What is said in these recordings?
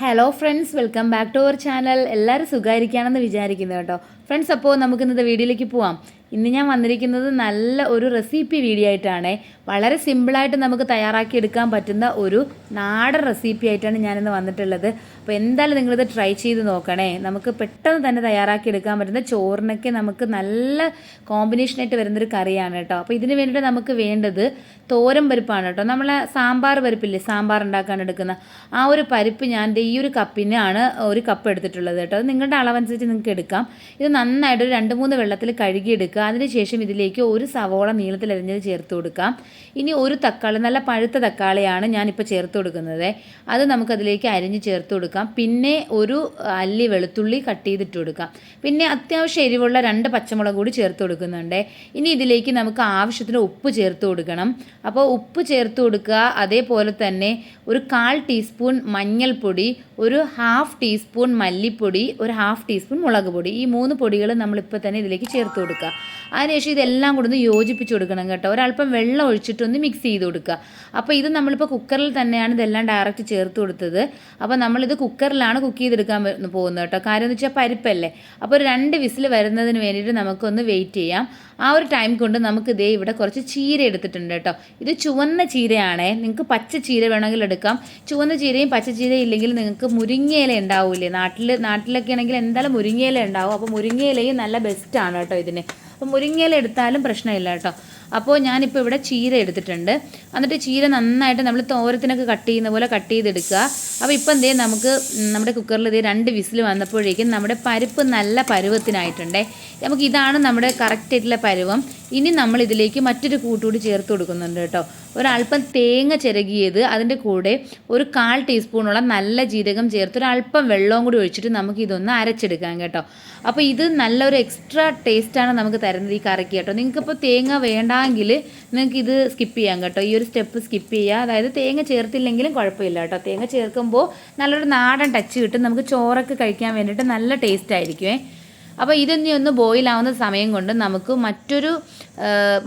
Hello friends, welcome back to our channel. എല്ലാവരും സുഖമായിരിക്കുകയാണെന്ന് വിചാരിക്കുന്നു കേട്ടോ. ഫ്രണ്ട്സ്, അപ്പോൾ നമുക്ക് ഇന്നത്തെ വീഡിയോയിലേക്ക് പോവാം. ഇന്ന് ഞാൻ വന്നിരിക്കുന്നത് നല്ല ഒരു റെസിപ്പി വീഡിയോ ആയിട്ടാണ്. വളരെ സിമ്പിളായിട്ട് നമുക്ക് തയ്യാറാക്കി എടുക്കാൻ പറ്റുന്ന ഒരു നാടൻ റെസിപ്പി ആയിട്ടാണ് ഞാനിന്ന് വന്നിട്ടുള്ളത്. അപ്പോൾ എന്തായാലും നിങ്ങളിത് ട്രൈ ചെയ്ത് നോക്കണേ. നമുക്ക് പെട്ടെന്ന് തന്നെ തയ്യാറാക്കി എടുക്കാൻ പറ്റുന്ന ചോറിനൊക്കെ നമുക്ക് നല്ല കോമ്പിനേഷനായിട്ട് വരുന്നൊരു കറിയാണ് കേട്ടോ. അപ്പോൾ ഇതിന് വേണ്ടിയിട്ട് നമുക്ക് വേണ്ടത് തോരൻ പരിപ്പാണ് കേട്ടോ. നമ്മളെ സാമ്പാർ പരിപ്പില്ലേ, സാമ്പാർ ഉണ്ടാക്കാൻ എടുക്കുന്ന ആ ഒരു പരിപ്പ് ഞാൻ ഈ ഒരു കപ്പിനാണ് ഒരു കപ്പ് എടുത്തിട്ടുള്ളത് കേട്ടോ. അത് നിങ്ങളുടെ അളവനുസരിച്ച് നിങ്ങൾക്ക് എടുക്കാം. ഇത് നന്നായിട്ട് ഒരു 2-3 വെള്ളത്തിൽ കഴുകിയെടുക്കുക. അതിനുശേഷം ഇതിലേക്ക് ഒരു സവോള നീളത്തിൽ അരിഞ്ഞത് ചേർത്ത് കൊടുക്കാം. ഇനി ഒരു തക്കാളി, നല്ല പഴുത്ത തക്കാളിയാണ് ഞാനിപ്പോൾ ചേർത്ത് കൊടുക്കുന്നത്. അത് നമുക്കതിലേക്ക് അരിഞ്ഞ് ചേർത്ത് കൊടുക്കാം. പിന്നെ ഒരു അല്ലി വെളുത്തുള്ളി കട്ട് ചെയ്തിട്ട് കൊടുക്കാം. പിന്നെ അത്യാവശ്യം എരിവുള്ള 2 പച്ചമുളക് കൂടി ചേർത്ത് കൊടുക്കുന്നുണ്ട്. ഇനി ഇതിലേക്ക് നമുക്ക് ആവശ്യത്തിന് ഉപ്പ് ചേർത്ത് കൊടുക്കണം. അപ്പോൾ ഉപ്പ് ചേർത്ത് കൊടുക്കുക. അതേപോലെ തന്നെ ഒരു 1/4 ടീസ്പൂൺ മഞ്ഞൾപ്പൊടി, ഒരു 1/2 ടീസ്പൂൺ മല്ലിപ്പൊടി, ഒരു 1/2 ടീസ്പൂൺ മുളക് പൊടി. ഈ 3 പൊടികൾ നമ്മളിപ്പോൾ തന്നെ ഇതിലേക്ക് ചേർത്ത് കൊടുക്കുക. അതിനുശേഷം ഇതെല്ലാം കൂടെ ഒന്ന് യോജിപ്പിച്ച് കൊടുക്കണം കേട്ടോ. ഒരല്പം വെള്ളം ഒഴിച്ചിട്ടൊന്ന് മിക്സ് ചെയ്ത് കൊടുക്കുക. അപ്പോൾ ഇത് നമ്മളിപ്പോൾ കുക്കറിൽ തന്നെയാണ് ഇതെല്ലാം ഡയറക്റ്റ് ചേർത്ത് കൊടുത്തത്. അപ്പോൾ നമ്മളിത് കുക്കറിലാണ് കുക്ക് ചെയ്തെടുക്കാൻ പോകുന്നത് കേട്ടോ. കാര്യം എന്ന് വെച്ചാൽ പരിപ്പല്ലേ. അപ്പോൾ ഒരു 2 വിസിൽ വരുന്നതിന് വേണ്ടിയിട്ട് നമുക്കൊന്ന് വെയിറ്റ് ചെയ്യാം. ആ ഒരു ടൈം കൊണ്ട് നമുക്ക് ഇതേ ഇവിടെ കുറച്ച് ചീര എടുത്തിട്ടുണ്ട് കേട്ടോ. ഇത് ചുവന്ന ചീരയാണേ. നിങ്ങൾക്ക് പച്ച ചീര വേണമെങ്കിൽ എടുക്കാം. ചുവന്ന ചീരയും പച്ച ചീരയും ഇല്ലെങ്കിൽ നിങ്ങൾക്ക് മുരിങ്ങയില ഉണ്ടാവില്ലേ, നാട്ടിലൊക്കെ ആണെങ്കിൽ എന്തായാലും മുരിങ്ങയില ഉണ്ടാവും. അപ്പോൾ മുരിങ്ങയിലയും നല്ല ബെസ്റ്റാണ് കേട്ടോ ഇതിന്. അപ്പോൾ മുരിങ്ങയില എടുത്താലും പ്രശ്നമില്ല കേട്ടോ. അപ്പോൾ ഞാനിപ്പോൾ ഇവിടെ ചീര എടുത്തിട്ടുണ്ട്. എന്നിട്ട് ചീര നന്നായിട്ട് നമ്മൾ തോരത്തിനൊക്കെ കട്ട് ചെയ്യുന്ന പോലെ കട്ട് ചെയ്തെടുക്കുക. അപ്പോൾ ഇപ്പം എന്തേ നമുക്ക് നമ്മുടെ കുക്കറിൽ ഇതേ 2 വിസിൽ വന്നപ്പോഴേക്കും നമ്മുടെ പരിപ്പ് നല്ല പരുവത്തിനായിട്ടുണ്ട്. നമുക്ക് ഇതാണ് നമ്മുടെ കറക്റ്റ് ആയിട്ടുള്ള പരുവം. ഇനി നമ്മൾ ഇതിലേക്ക് മറ്റൊരു കൂട്ടുകൂടി ചേർത്ത് കൊടുക്കുന്നുണ്ട് കേട്ടോ. ഒരല്പം തേങ്ങ ചിരകിയത്, അതിൻ്റെ കൂടെ ഒരു 1/4 ടീസ്പൂണോളം നല്ല ജീരകം ചേർത്ത് ഒരല്പം വെള്ളവും കൂടി ഒഴിച്ചിട്ട് നമുക്ക് ഇതൊന്ന് അരച്ചെടുക്കാം കേട്ടോ. അപ്പോൾ ഇത് നല്ലൊരു എക്സ്ട്രാ ടേസ്റ്റാണ് നമുക്ക് തരുന്നത് ഈ കറിക്ക് കേട്ടോ. നിങ്ങൾക്കിപ്പോൾ തേങ്ങ വേണ്ടെങ്കിൽ നിങ്ങൾക്ക് ഇത് സ്കിപ്പ് ചെയ്യാം കേട്ടോ. ഈ ഒരു സ്റ്റെപ്പ് സ്കിപ്പ് ചെയ്യുക. അതായത് തേങ്ങ ചേർത്തില്ലെങ്കിലും കുഴപ്പമില്ല കേട്ടോ. തേങ്ങ ചേർക്കുമ്പോൾ നല്ലൊരു നാടൻ ടച്ച് കിട്ടും. നമുക്ക് ചോറൊക്കെ കഴിക്കാൻ വേണ്ടിയിട്ട് നല്ല ടേസ്റ്റ് ആയിരിക്കുമേ. അപ്പോൾ ഇതൊന്ന് ഒന്ന് ബോയിലാവുന്ന സമയം കൊണ്ട് നമുക്ക് മറ്റൊരു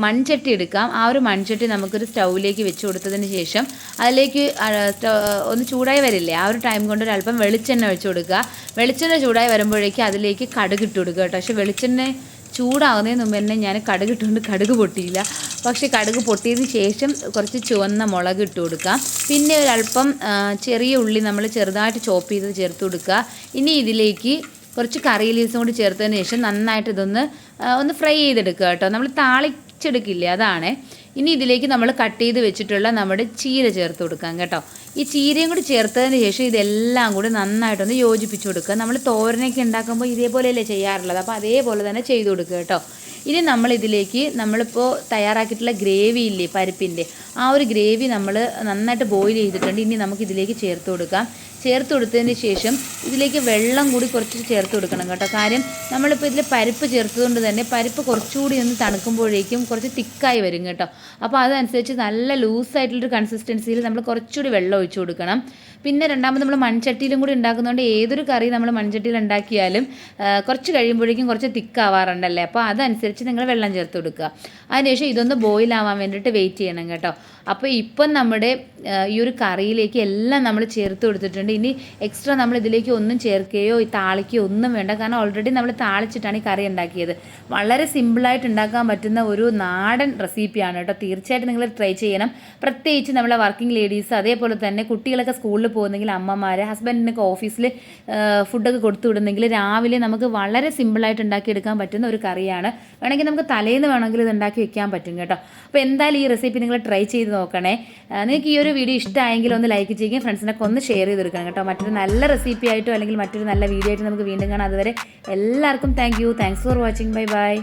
മൺചട്ടി എടുക്കാം. ആ ഒരു മൺചട്ടി നമുക്കൊരു സ്റ്റൗവിലേക്ക് വെച്ച് കൊടുത്തതിന് ശേഷം അതിലേക്ക് ഒന്ന് ചൂടായി വരില്ലേ, ആ ഒരു ടൈം കൊണ്ട് ഒരല്പം വെളിച്ചെണ്ണ ഒഴിച്ച് കൊടുക്കുക. വെളിച്ചെണ്ണ ചൂടായി വരുമ്പോഴേക്ക് അതിലേക്ക് കടുക് ഇട്ട് കൊടുക്കുക കേട്ടോ. പക്ഷേ വെളിച്ചെണ്ണ ചൂടാവുന്നതിന് മുമ്പ് തന്നെ ഞാൻ കടുക് ഇട്ടുകൊണ്ട് കടുക് പൊട്ടിയില്ല. പക്ഷേ കടുക് പൊട്ടിയതിന് ശേഷം കുറച്ച് ചുവന്ന മുളക് ഇട്ട് കൊടുക്കാം. പിന്നെ ഒരല്പം ചെറിയ ഉള്ളി നമ്മൾ ചെറുതായിട്ട് ചോപ്പ് ചെയ്ത് ചേർത്ത് കൊടുക്കുക. ഇനി ഇതിലേക്ക് കുറച്ച് കറി ലീവ്സും കൂടി ചേർത്തതിന് ശേഷം നന്നായിട്ട് ഇതൊന്ന് ഫ്രൈ ചെയ്തെടുക്കുക കേട്ടോ. നമ്മൾ താളിച്ചെടുക്കില്ലേ, അതാണ്. ഇനി ഇതിലേക്ക് നമ്മൾ കട്ട് ചെയ്ത് വെച്ചിട്ടുള്ള നമ്മുടെ ചീര ചേർത്ത് കൊടുക്കാം കേട്ടോ. ഈ ചീരയും കൂടി ചേർത്തതിന് ശേഷം ഇതെല്ലാം കൂടി നന്നായിട്ടൊന്ന് യോജിപ്പിച്ച് കൊടുക്കുക. നമ്മൾ തോരനൊക്കെ ഉണ്ടാക്കുമ്പോൾ ഇതേപോലെയല്ലേ ചെയ്യാറുള്ളത്. അപ്പോൾ അതേപോലെ തന്നെ ചെയ്ത് കൊടുക്കുക കേട്ടോ. ഇനി നമ്മളിതിലേക്ക് നമ്മളിപ്പോൾ തയ്യാറാക്കിയിട്ടുള്ള ഗ്രേവി ഇല്ലേ പരിപ്പിൻ്റെ, ആ ഒരു ഗ്രേവി നമ്മൾ നന്നായിട്ട് ബോയിൽ ചെയ്തിട്ടുണ്ട്. ഇനി നമുക്കിതിലേക്ക് ചേർത്ത് കൊടുക്കാം. ചേർത്ത് കൊടുത്തതിന് ശേഷം ഇതിലേക്ക് വെള്ളം കൂടി കുറച്ച് ചേർത്ത് കൊടുക്കണം കേട്ടോ. കാര്യം നമ്മളിപ്പോൾ ഇതിൽ പരിപ്പ് ചേർത്തതുകൊണ്ട് തന്നെ പരിപ്പ് കുറച്ചുകൂടി ഒന്ന് തണുക്കുമ്പോഴേക്കും കുറച്ച് തിക്കായി വരും കേട്ടോ. അപ്പോൾ അതനുസരിച്ച് നല്ല ലൂസായിട്ടുള്ളൊരു കൺസിസ്റ്റൻസിയിൽ നമ്മൾ കുറച്ചുകൂടി വെള്ളം ഒഴിച്ച് കൊടുക്കണം. പിന്നെ രണ്ടാമത് നമ്മൾ മൺചട്ടിയിലും കൂടി ഉണ്ടാക്കുന്നതുകൊണ്ട് ഏതൊരു കറി നമ്മൾ മൺചട്ടിയിൽ ഉണ്ടാക്കിയാലും കുറച്ച് കഴിയുമ്പോഴേക്കും കുറച്ച് തിക്കാവാറുണ്ടല്ലേ. അപ്പോൾ അതനുസരിച്ച് നിങ്ങൾ വെള്ളം ചേർത്ത് കൊടുക്കുക. അതിനുശേഷം ഇതൊന്ന് ബോയിലാവാൻ വേണ്ടിയിട്ട് വെയിറ്റ് ചെയ്യണം കേട്ടോ. അപ്പോൾ ഇപ്പം നമ്മുടെ ഈ ഒരു കറിയിലേക്ക് എല്ലാം നമ്മൾ ചേർത്ത് കൊടുത്തിട്ടുണ്ട്. ഇനി എക്സ്ട്രാ നമ്മൾ ഇതിലേക്ക് ഒന്നും ചേർക്കുകയോ താളിക്കുകയോ ഒന്നും വേണ്ട. കാരണം ഓൾറെഡി നമ്മൾ താളിച്ചിട്ടാണ് ഈ കറി ഉണ്ടാക്കിയത്. വളരെ സിമ്പിളായിട്ട് ഉണ്ടാക്കാൻ പറ്റുന്ന ഒരു നാടൻ റെസിപ്പിയാണ് കേട്ടോ. തീർച്ചയായിട്ടും നിങ്ങൾ ട്രൈ ചെയ്യണം. പ്രത്യേകിച്ച് നമ്മളെ വർക്കിംഗ് ലേഡീസ്, അതേപോലെ തന്നെ കുട്ടികളൊക്കെ സ്കൂളിൽ പോകുന്നെങ്കിൽ അമ്മമാർ, ഹസ്ബൻഡിനൊക്കെ ഓഫീസിൽ ഫുഡൊക്കെ കൊടുത്തു വിടുന്നെങ്കിൽ രാവിലെ നമുക്ക് വളരെ സിമ്പിളായിട്ട് ഉണ്ടാക്കിയെടുക്കാൻ പറ്റുന്ന ഒരു കറിയാണ്. വേണമെങ്കിൽ നമുക്ക് തലേന്ന് വേണമെങ്കിൽ ഇത് ഉണ്ടാക്കി വെക്കാൻ പറ്റും കേട്ടോ. അപ്പോൾ എന്തായാലും ഈ റെസിപ്പി നിങ്ങൾ ട്രൈ ചെയ്ത് നോക്കണേ. നിങ്ങൾക്ക് ഈ ഒരു വീഡിയോ ഇഷ്ടമായെങ്കിൽ ഒന്ന് ലൈക്ക് ചെയ്യുകയും ഫ്രണ്ട്സിനൊക്കെ ഒന്ന് ഷെയർ ചെയ്ത് കൊടുക്കണം കേട്ടോ. മറ്റൊരു നല്ല റെസിപ്പി ആയിട്ടോ അല്ലെങ്കിൽ മറ്റൊരു നല്ല വീഡിയോ ആയിട്ട് നമുക്ക് വീണ്ടും കാണാം. അതുവരെ എല്ലാവർക്കും thanks for watching. Bye bye.